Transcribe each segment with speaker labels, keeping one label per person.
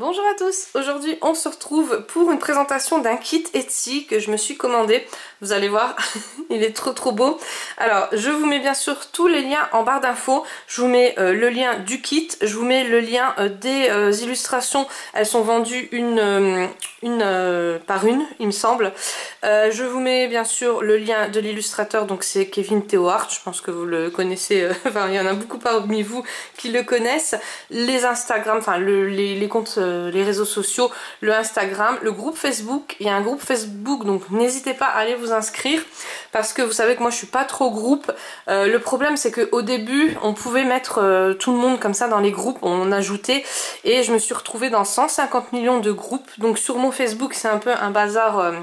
Speaker 1: Bonjour à tous, aujourd'hui on se retrouve pour une présentation d'un kit Etsy que je me suis commandé. Vous allez voir, il est trop beau. Alors je vous mets bien sûr tous les liens en barre d'infos. Je vous mets le lien du kit, je vous mets le lien des illustrations. Elles sont vendues une par une, il me semble. Je vous mets bien sûr le lien de l'illustrateur, donc c'est Kevin Theohart, je pense que vous le connaissez, enfin il y en a beaucoup parmi vous qui le connaissent. Les Instagram, enfin les comptes, les réseaux sociaux, le Instagram, le groupe Facebook. Il y a un groupe Facebook, donc n'hésitez pas à aller vous inscrire parce que vous savez que moi je suis pas trop groupe. Le problème c'est qu'au début on pouvait mettre tout le monde comme ça dans les groupes, on ajoutait, et je me suis retrouvée dans 150 millions de groupes. Donc sur mon Facebook c'est un peu un bazar,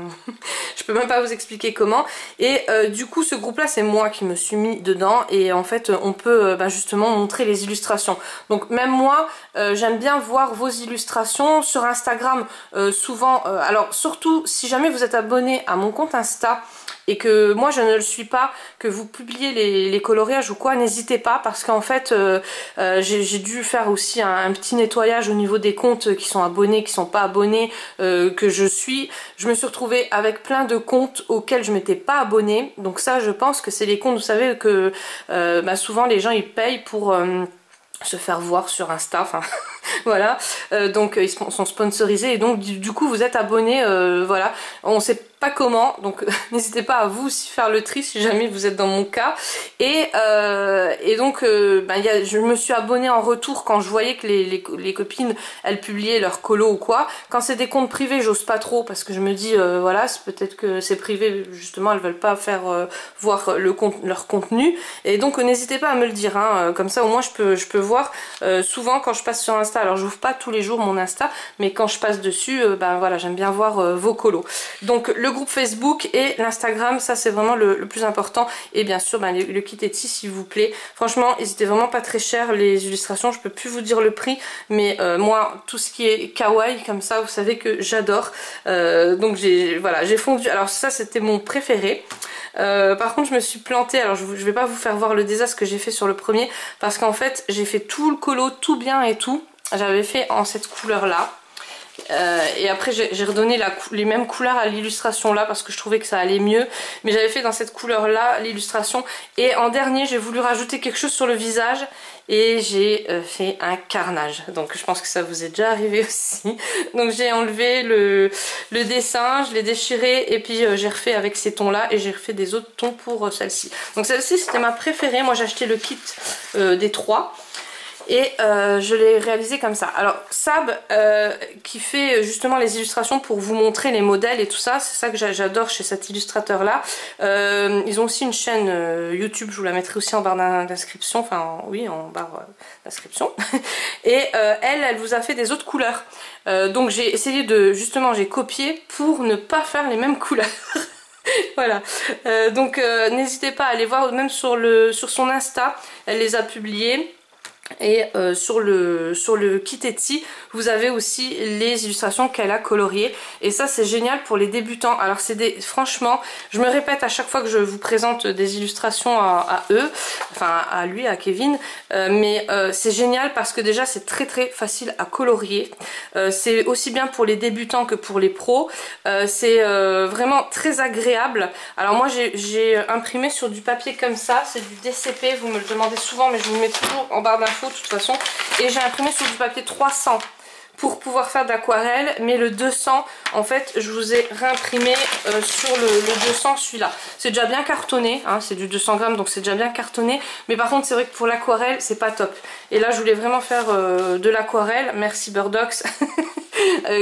Speaker 1: je peux même pas vous expliquer comment. Et du coup ce groupe là c'est moi qui me suis mis dedans, et en fait on peut justement montrer les illustrations. Donc même moi j'aime bien voir vos illustrations sur Instagram, souvent, alors surtout si jamais vous êtes abonné à mon compte Insta et que moi je ne le suis pas, que vous publiez les coloriages ou quoi, n'hésitez pas, parce qu'en fait j'ai dû faire aussi un petit nettoyage au niveau des comptes qui sont abonnés, qui sont pas abonnés, que je suis. Je me suis retrouvée avec plein de comptes auxquels je m'étais pas abonnée, donc ça je pense que c'est les comptes, vous savez que souvent les gens ils payent pour se faire voir sur Insta, enfin voilà, donc ils sont sponsorisés, et donc du coup vous êtes abonné, voilà, on sait pas comment, donc n'hésitez pas à vous aussi faire le tri si jamais vous êtes dans mon cas. Et donc je me suis abonnée en retour quand je voyais que les copines elles publiaient leurs colos ou quoi. Quand c'est des comptes privés j'ose pas trop, parce que je me dis voilà, c'est peut-être que c'est privé, justement elles veulent pas faire voir leur contenu, et donc n'hésitez pas à me le dire, hein, comme ça au moins je peux voir. Souvent quand je passe sur Insta, alors j'ouvre pas tous les jours mon Insta, mais quand je passe dessus, voilà, j'aime bien voir vos colos. Donc le groupe Facebook et l'Instagram, ça c'est vraiment le plus important, et bien sûr le kit Etsy s'il vous plaît. Franchement c'était vraiment pas très cher les illustrations, je peux plus vous dire le prix, mais moi tout ce qui est kawaii comme ça, vous savez que j'adore, donc j'ai fondu. Alors ça c'était mon préféré. Par contre je me suis plantée, alors je vais pas vous faire voir le désastre que j'ai fait sur le premier, parce qu'en fait j'ai fait tout le colo tout bien et tout, j'avais fait en cette couleur là. Et après j'ai redonné les mêmes couleurs à l'illustration là parce que je trouvais que ça allait mieux, mais j'avais fait dans cette couleur là l'illustration, et en dernier j'ai voulu rajouter quelque chose sur le visage et j'ai fait un carnage. Donc je pense que ça vous est déjà arrivé aussi. Donc j'ai enlevé le dessin, je l'ai déchiré, et puis j'ai refait avec ces tons là, et j'ai refait des autres tons pour celle-ci. Donc celle-ci c'était ma préférée, moi j'ai acheté le kit des 3. Et je l'ai réalisé comme ça. Alors Sab qui fait justement les illustrations pour vous montrer les modèles et tout ça, c'est ça que j'adore chez cet illustrateur là. Ils ont aussi une chaîne YouTube, je vous la mettrai aussi en barre d'inscription, enfin oui, en barre d'inscription. Et elle vous a fait des autres couleurs. Donc j'ai essayé justement j'ai copié pour ne pas faire les mêmes couleurs. Voilà, donc n'hésitez pas à aller voir, même sur son Insta, elle les a publiées. Et sur le kit Etsy vous avez aussi les illustrations qu'elle a coloriées, et ça c'est génial pour les débutants. Alors franchement je me répète à chaque fois que je vous présente des illustrations à eux, enfin à lui, à Kevin, mais c'est génial parce que déjà c'est très facile à colorier, c'est aussi bien pour les débutants que pour les pros, c'est vraiment très agréable. Alors moi j'ai imprimé sur du papier comme ça, c'est du DCP, vous me le demandez souvent mais je vous le mets toujours en barre d'infos de toute façon, et j'ai imprimé sur du papier 300 pour pouvoir faire de l'aquarelle, mais le 200 en fait je vous ai réimprimé sur le 200, celui-là c'est déjà bien cartonné, hein, c'est du 200 grammes donc c'est déjà bien cartonné, mais par contre c'est vrai que pour l'aquarelle c'est pas top, et là je voulais vraiment faire de l'aquarelle, merci Burdox.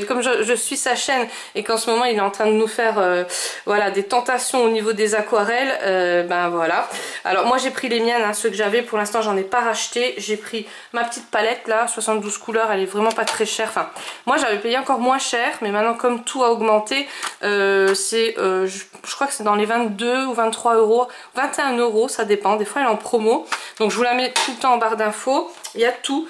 Speaker 1: Comme je suis sa chaîne et qu'en ce moment il est en train de nous faire voilà, des tentations au niveau des aquarelles, voilà. Alors moi j'ai pris les miennes, hein, ceux que j'avais, pour l'instant j'en ai pas racheté. J'ai pris ma petite palette là, 72 couleurs, elle est vraiment pas très chère. Enfin moi j'avais payé encore moins cher, mais maintenant comme tout a augmenté, je crois que c'est dans les 22 ou 23 euros, 21 euros, ça dépend, des fois elle est en promo. Donc je vous la mets tout le temps en barre d'infos, il y a tout.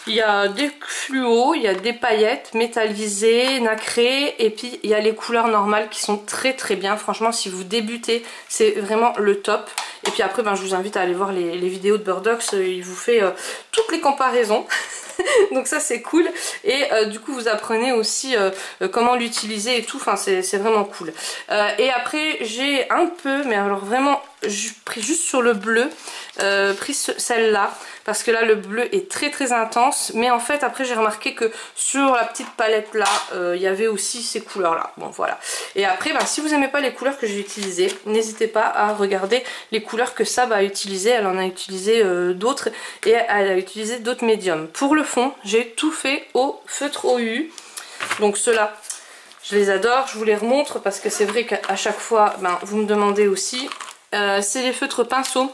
Speaker 1: Il y a des fluos, il y a des paillettes métallisées, nacrées, et puis il y a les couleurs normales qui sont très très bien. Franchement, si vous débutez, c'est vraiment le top. Et puis après, ben, je vous invite à aller voir les vidéos de Burdox, il vous fait toutes les comparaisons. Donc ça c'est cool, et du coup vous apprenez aussi comment l'utiliser et tout, enfin c'est vraiment cool. Et après j'ai un peu, mais alors vraiment pris juste sur le bleu, pris celle-là, parce que là le bleu est très très intense, mais en fait après j'ai remarqué que sur la petite palette là, il y avait aussi ces couleurs là, bon voilà. Et après ben, si vous n'aimez pas les couleurs que j'ai utilisées, n'hésitez pas à regarder les couleurs que Sab a utilisées, elle en a utilisé d'autres, et elle a utilisé d'autres médiums. Pour le fond, j'ai tout fait au feutre OU, donc ceux-là je les adore, je vous les remontre parce que c'est vrai qu'à chaque fois ben, vous me demandez aussi. C'est les feutres pinceaux,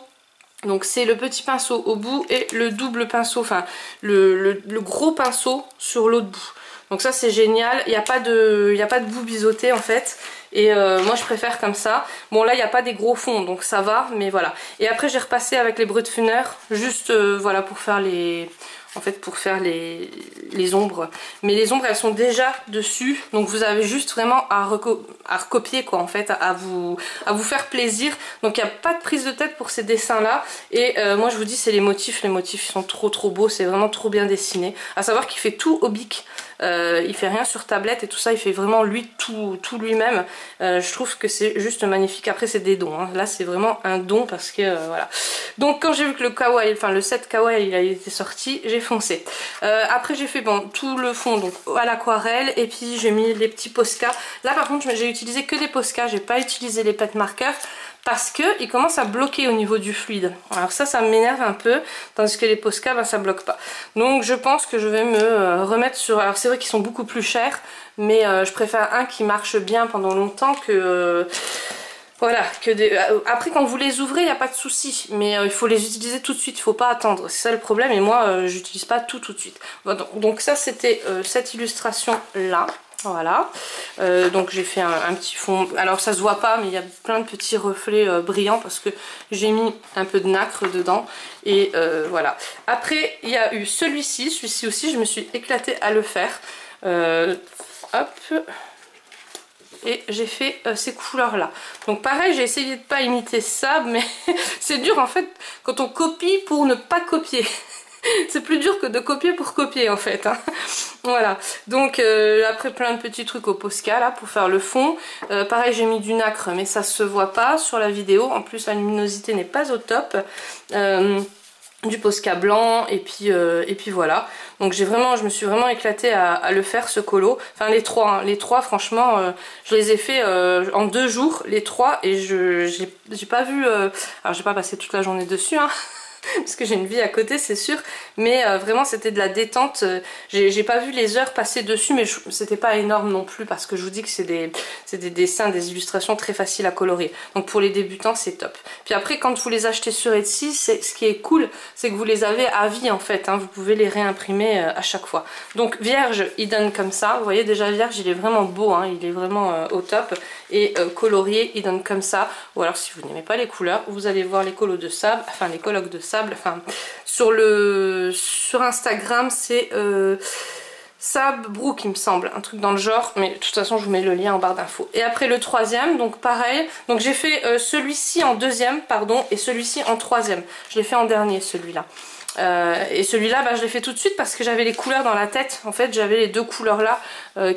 Speaker 1: donc c'est le petit pinceau au bout et le double pinceau, enfin le gros pinceau sur l'autre bout. Donc ça c'est génial, il n'y a pas de bout biseauté en fait. Et moi je préfère comme ça. Bon là il n'y a pas des gros fonds donc ça va, mais voilà. Et après j'ai repassé avec les Brutfuner, juste voilà pour faire les... En fait pour faire les ombres. Mais les ombres elles sont déjà dessus. Donc vous avez juste vraiment à recopier quoi en fait. À vous faire plaisir. Donc il n'y a pas de prise de tête pour ces dessins là. Et moi je vous dis c'est les motifs. Les motifs ils sont trop beaux. C'est vraiment trop bien dessiné. À savoir qu'il fait tout au bic. Il fait rien sur tablette et tout ça, il fait vraiment lui tout lui-même. Je trouve que c'est juste magnifique. Après c'est des dons, hein. Là c'est vraiment un don parce que voilà. Donc quand j'ai vu que le kawaii, enfin le set kawaii il a été sorti, j'ai foncé. Après j'ai fait bon tout le fond donc à l'aquarelle et puis j'ai mis les petits Posca. Là par contre j'ai utilisé que des Posca, j'ai pas utilisé les pet markers. Parce qu'il commence à bloquer au niveau du fluide. Alors ça m'énerve un peu, tandis que les Posca, ben, ça bloque pas. Donc je pense que je vais me remettre sur... Alors c'est vrai qu'ils sont beaucoup plus chers, mais je préfère un qui marche bien pendant longtemps que... Voilà, que des... Après quand vous les ouvrez il n'y a pas de souci, mais il faut les utiliser tout de suite, il ne faut pas attendre, c'est ça le problème et moi j'utilise pas tout de suite. Bon, donc ça c'était cette illustration là. Voilà, donc j'ai fait un petit fond, alors ça se voit pas mais il y a plein de petits reflets brillants parce que j'ai mis un peu de nacre dedans et voilà. Après il y a eu celui-ci aussi je me suis éclatée à le faire, hop, et j'ai fait ces couleurs là. Donc pareil j'ai essayé de pas imiter ça mais c'est dur en fait quand on copie pour ne pas copier. C'est plus dur que de copier pour copier en fait, hein. Voilà, donc après plein de petits trucs au Posca là pour faire le fond. Pareil j'ai mis du nacre mais ça se voit pas sur la vidéo, en plus la luminosité n'est pas au top. Du Posca blanc et puis voilà. Donc je me suis vraiment éclatée à le faire ce colo. Enfin les trois, hein. Les trois franchement je les ai fait en 2 jours les trois et j'ai pas vu... alors j'ai pas passé toute la journée dessus hein. Parce que j'ai une vie à côté c'est sûr, mais vraiment c'était de la détente. J'ai pas vu les heures passer dessus mais c'était pas énorme non plus parce que je vous dis que c'est des dessins, des illustrations très faciles à colorer, donc pour les débutants c'est top. Puis après quand vous les achetez sur Etsy, ce qui est cool c'est que vous les avez à vie en fait, hein. Vous pouvez les réimprimer à chaque fois. Donc vierge il donne comme ça, vous voyez déjà vierge il est vraiment beau, hein. Il est vraiment au top, et colorié il donne comme ça. Ou alors si vous n'aimez pas les couleurs vous allez voir les colos de sable, enfin les colloques de sable. Enfin, sur Instagram c'est Sab Brook il me semble, un truc dans le genre, mais de toute façon je vous mets le lien en barre d'infos. Et après le troisième, donc pareil, donc j'ai fait celui-ci en deuxième, pardon, et celui-ci en troisième. Je l'ai fait en dernier celui-là. Et celui-là bah, je l'ai fait tout de suite parce que j'avais les couleurs dans la tête. En fait j'avais les deux couleurs là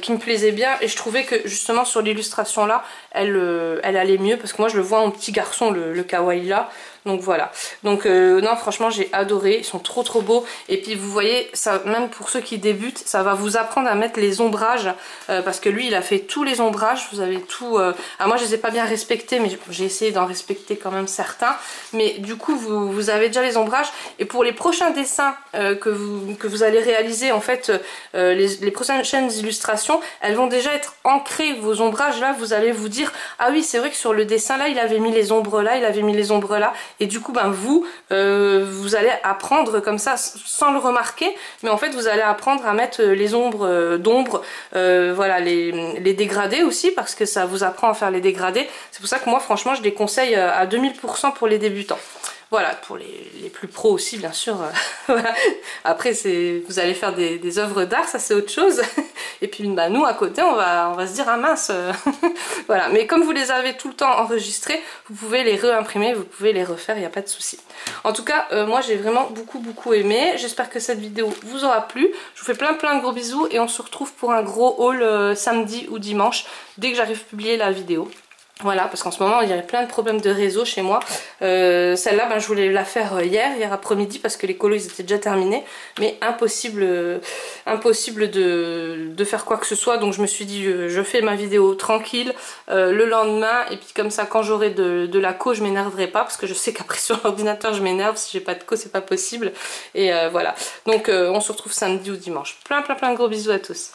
Speaker 1: qui me plaisaient bien et je trouvais que justement sur l'illustration là elle allait mieux parce que moi je le vois en petit garçon le kawaii là. Donc voilà, donc non franchement j'ai adoré, ils sont trop beaux. Et puis vous voyez, ça, même pour ceux qui débutent, ça va vous apprendre à mettre les ombrages, parce que lui il a fait tous les ombrages, vous avez tout, moi je les ai pas bien respectés mais j'ai essayé d'en respecter quand même certains, mais du coup vous avez déjà les ombrages. Et pour les prochains dessins que vous allez réaliser en fait, les prochaines illustrations, elles vont déjà être ancrées, vos ombrages là, vous allez vous dire ah oui c'est vrai que sur le dessin là il avait mis les ombres là, il avait mis les ombres là. Et du coup ben vous allez apprendre comme ça sans le remarquer, mais en fait vous allez apprendre à mettre les ombres d'ombre, voilà, les dégradés aussi, parce que ça vous apprend à faire les dégradés. C'est pour ça que moi franchement je les conseille à 2000% pour les débutants. Voilà, pour les plus pros aussi, bien sûr. Voilà. Après, vous allez faire des œuvres d'art, ça c'est autre chose. Et puis bah, nous, à côté, on va se dire, ah mince. Voilà, mais comme vous les avez tout le temps enregistrés, vous pouvez les réimprimer, vous pouvez les refaire, il n'y a pas de souci. En tout cas, moi j'ai vraiment beaucoup aimé. J'espère que cette vidéo vous aura plu. Je vous fais plein de gros bisous et on se retrouve pour un gros haul samedi ou dimanche, dès que j'arrive à publier la vidéo. Voilà, parce qu'en ce moment il y avait plein de problèmes de réseau chez moi. Celle-là, ben, je voulais la faire hier après-midi parce que les colos ils étaient déjà terminés. Mais impossible de faire quoi que ce soit. Donc je me suis dit, je fais ma vidéo tranquille le lendemain. Et puis comme ça, quand j'aurai de la co, je m'énerverai pas. Parce que je sais qu'après sur l'ordinateur, je m'énerve. Si j'ai pas de co, c'est pas possible. Et voilà. Donc on se retrouve samedi ou dimanche. Plein de gros bisous à tous.